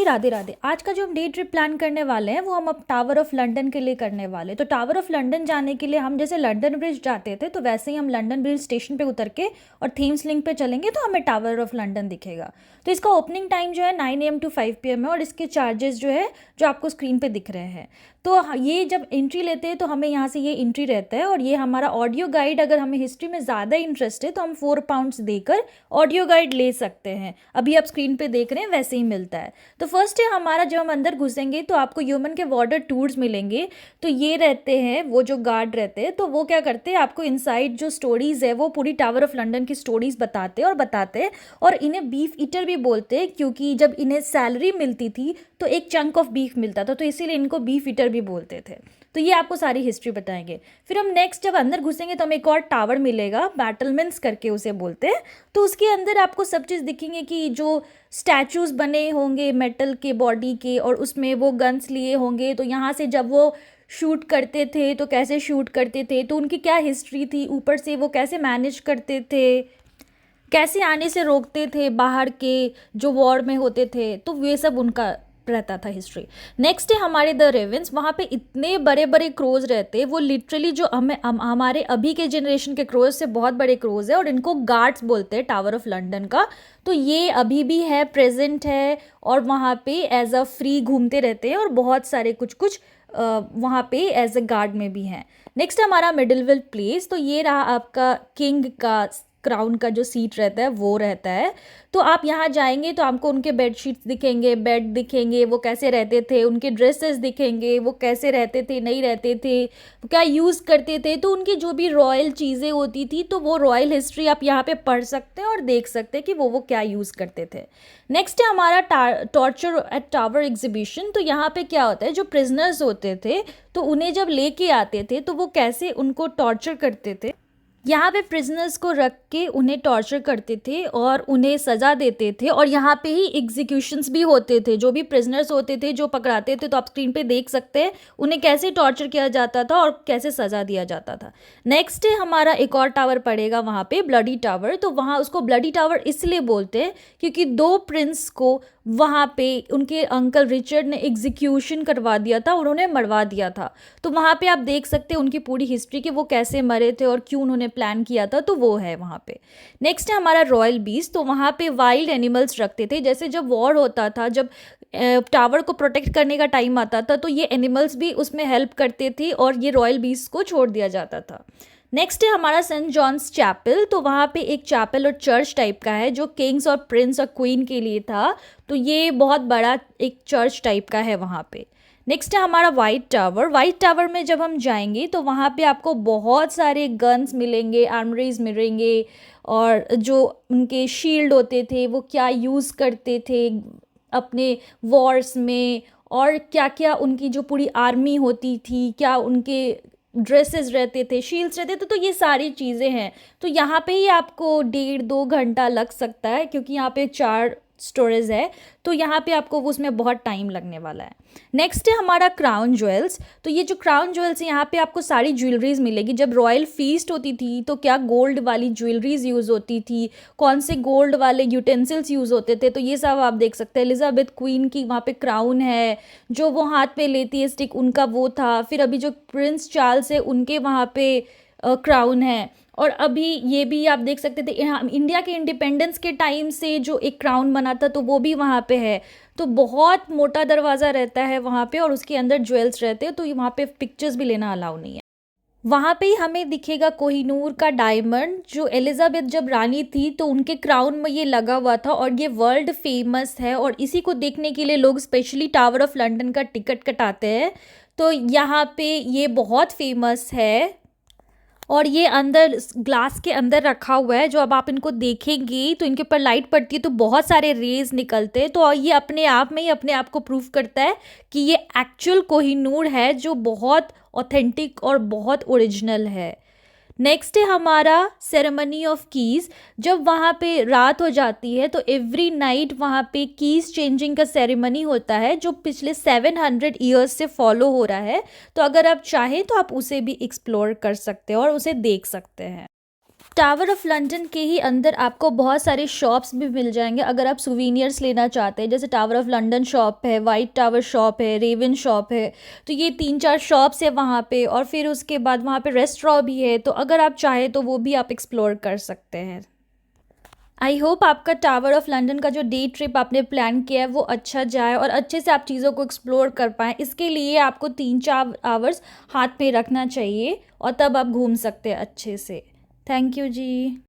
राधे राधे। आज का जो हम डे ट्रिप प्लान करने वाले हैं वो हम अब टावर ऑफ लंदन के लिए करने वाले हैं। तो टावर ऑफ लंदन जाने के लिए हम जैसे लंदन ब्रिज जाते थे तो वैसे ही हम लंदन ब्रिज स्टेशन पे उतर के और थेम्स लिंक पे चलेंगे तो हमें टावर ऑफ लंदन दिखेगा। तो इसका ओपनिंग टाइम जो है 9 AM to 5 PM है और इसके चार्जेस जो है जो आपको स्क्रीन पे दिख रहे हैं। तो ये जब एंट्री लेते हैं तो हमें यहाँ से ये एंट्री रहता है और ये हमारा ऑडियो गाइड, अगर हमें हिस्ट्री में ज़्यादा इंटरेस्ट है तो हम £4 देकर ऑडियो गाइड ले सकते हैं। अभी आप स्क्रीन पे देख रहे हैं वैसे ही मिलता है। तो फर्स्ट है हमारा, जब हम अंदर घुसेंगे तो आपको ह्यूमन के वाटर टूर्स मिलेंगे। तो ये रहते हैं वो जो गार्ड रहते हैं, तो वो क्या करते हैं, आपको इनसाइड जो स्टोरीज़ है वो पूरी टावर ऑफ लंदन की स्टोरीज़ बताते हैं और इन्हें बीफ ईटर भी बोलते हैं क्योंकि जब इन्हें सैलरी मिलती थी तो एक चंक ऑफ बीफ मिलता था, तो इसीलिए इनको बीफ ईटर भी बोलते थे। तो ये आपको सारी हिस्ट्री बताएंगे। फिर हम नेक्स्ट जब अंदर घुसेंगे तो हमें एक और टावर मिलेगा, बैटलमेंट्स करके उसे बोलते हैं। तो उसके अंदर आपको सब चीज़ दिखेंगे कि जो स्टैचूज़ बने होंगे मेटल के बॉडी के और उसमें वो गन्स लिए होंगे। तो यहाँ से जब वो शूट करते थे तो कैसे शूट करते थे, तो उनकी क्या हिस्ट्री थी, ऊपर से वो कैसे मैनेज करते थे, कैसे आने से रोकते थे बाहर के जो वॉर में होते थे, तो ये सब उनका रहता था हिस्ट्री। नेक्स्ट है हमारे द रेवेंस। वहाँ पे इतने बड़े बड़े क्रोज रहते, वो लिटरली जो हमारे अभी के जनरेशन के क्रोज से बहुत बड़े क्रोज है और इनको गार्ड्स बोलते हैं टावर ऑफ लंदन का। तो ये अभी भी है, प्रेजेंट है और वहाँ पे एज अ फ्री घूमते रहते हैं और बहुत सारे कुछ वहाँ पे एज अ गार्ड में भी हैं। नेक्स्ट हमारा मिडिलवेल प्लेस। तो ये रहा आपका किंग का क्राउन का जो सीट रहता है वो रहता है। तो आप यहाँ जाएंगे तो आपको उनके बेडशीट्स दिखेंगे, बेड दिखेंगे, वो कैसे रहते थे, उनके ड्रेसेस दिखेंगे, वो कैसे रहते थे, नहीं रहते थे, क्या यूज़ करते थे। तो उनकी जो भी रॉयल चीज़ें होती थी तो वो रॉयल हिस्ट्री आप यहाँ पे पढ़ सकते हैं और देख सकते हैं कि वो क्या यूज़ करते थे। नेक्स्ट है हमारा टॉर्चर एट टावर एग्जीबिशन। तो यहाँ पे क्या होता है, जो प्रिजनर्स होते थे तो उन्हें जब लेके आते थे तो वो कैसे उनको टॉर्चर करते थे। यहाँ पे प्रिजनर्स को रख के उन्हें टॉर्चर करते थे और उन्हें सज़ा देते थे और यहाँ पे ही एग्जीक्यूशंस भी होते थे। जो भी प्रिजनर्स होते थे जो पकड़ाते थे तो आप स्क्रीन पे देख सकते हैं उन्हें कैसे टॉर्चर किया जाता था और कैसे सज़ा दिया जाता था। नेक्स्ट है हमारा एक और टावर पड़ेगा वहाँ पे, ब्लडी टावर। तो वहाँ उसको ब्लडी टावर इसलिए बोलते हैं क्योंकि 2 प्रिंस को वहाँ पे उनके अंकल रिचर्ड ने एग्जीक्यूशन करवा दिया था, उन्होंने मरवा दिया था। तो वहाँ पे आप देख सकते हैं उनकी पूरी हिस्ट्री कि वो कैसे मरे थे और क्यों उन्होंने प्लान किया था, तो वो है वहाँ पे। नेक्स्ट है हमारा रॉयल बीस्ट। तो वहाँ पे वाइल्ड एनिमल्स रखते थे, जैसे जब वॉर होता था, जब टावर को प्रोटेक्ट करने का टाइम आता था तो ये एनिमल्स भी उसमें हेल्प करते थे और ये रॉयल बीस्ट को छोड़ दिया जाता था। नेक्स्ट है हमारा सेंट जॉन्स चैपल। तो वहाँ पे एक चैपल और चर्च टाइप का है जो किंग्स और प्रिंस और क्वीन के लिए था। तो ये बहुत बड़ा एक चर्च टाइप का है वहाँ पे। नेक्स्ट है हमारा वाइट टावर। वाइट टावर में जब हम जाएंगे तो वहाँ पे आपको बहुत सारे गन्स मिलेंगे, आर्मरीज मिलेंगे और जो उनके शील्ड होते थे वो क्या यूज़ करते थे अपने वॉर्स में और क्या क्या उनकी जो पूरी आर्मी होती थी, क्या उनके ड्रेसेस रहते थे, शील्ड्स रहते थे, तो ये सारी चीज़ें हैं। तो यहाँ पे ही आपको 1.5-2 घंटा लग सकता है क्योंकि यहाँ पे 4 स्टोरेज है, तो यहाँ पे आपको उसमें बहुत टाइम लगने वाला है। नेक्स्ट है हमारा क्राउन ज्वेल्स। तो ये जो क्राउन ज्वेल्स है यहाँ पे आपको सारी ज्वेलरीज मिलेगी। जब रॉयल फीस्ट होती थी तो क्या गोल्ड वाली ज्वेलरीज यूज़ होती थी, कौन से गोल्ड वाले यूटेंसिल्स यूज़ होते थे, तो ये सब आप देख सकते हैं। एलिजाबेथ क्वीन की वहाँ पे क्राउन है, जो वो हाथ पे लेती है स्टिक, उनका वो था। फिर अभी जो प्रिंस चार्ल्स है उनके वहाँ पे क्राउन है। और अभी ये भी आप देख सकते थे इंडिया के इंडिपेंडेंस के टाइम से जो एक क्राउन बना था तो वो भी वहाँ पे है। तो बहुत मोटा दरवाज़ा रहता है वहाँ पे और उसके अंदर ज्वेल्स रहते हैं, तो वहाँ पे पिक्चर्स भी लेना अलाउ नहीं है। वहाँ पे ही हमें दिखेगा कोहिनूर का डायमंड, जो एलिजाबेथ जब रानी थी तो उनके क्राउन में ये लगा हुआ था और ये वर्ल्ड फेमस है और इसी को देखने के लिए लोग स्पेशली टावर ऑफ लंदन का टिकट कटाते हैं। तो यहाँ पे ये बहुत फेमस है और ये अंदर ग्लास के अंदर रखा हुआ है। जो अब आप इनको देखेंगे तो इनके ऊपर लाइट पड़ती है तो बहुत सारे रेज निकलते हैं, तो ये अपने आप में ही अपने आप को प्रूव करता है कि ये एक्चुअल कोहिनूर है जो बहुत ऑथेंटिक और बहुत ओरिजिनल है। नेक्स्ट है हमारा सेरेमनी ऑफ कीज़। जब वहाँ पे रात हो जाती है तो एवरी नाइट वहाँ पे कीज़ चेंजिंग का सेरेमनी होता है जो पिछले 700 ईयर्स से फॉलो हो रहा है। तो अगर आप चाहें तो आप उसे भी एक्सप्लोर कर सकते हैं और उसे देख सकते हैं। टावर ऑफ लंदन के ही अंदर आपको बहुत सारे शॉप्स भी मिल जाएंगे अगर आप सुवीनियर्स लेना चाहते हैं, जैसे टावर ऑफ लंदन शॉप है, वाइट टावर शॉप है, रेवन शॉप है। तो ये 3-4 शॉप्स है वहाँ पे, और फिर उसके बाद वहाँ पे रेस्टोरेंट भी है, तो अगर आप चाहें तो वो भी आप एक्सप्लोर कर सकते हैं। आई होप आपका टावर ऑफ लंदन का जो डे ट्रिप आपने प्लान किया है वो अच्छा जाए और अच्छे से आप चीज़ों को एक्सप्लोर कर पाएँ। इसके लिए आपको 3-4 आवर्स हाथ में रखना चाहिए और तब आप घूम सकते हैं अच्छे से। Thank you ji.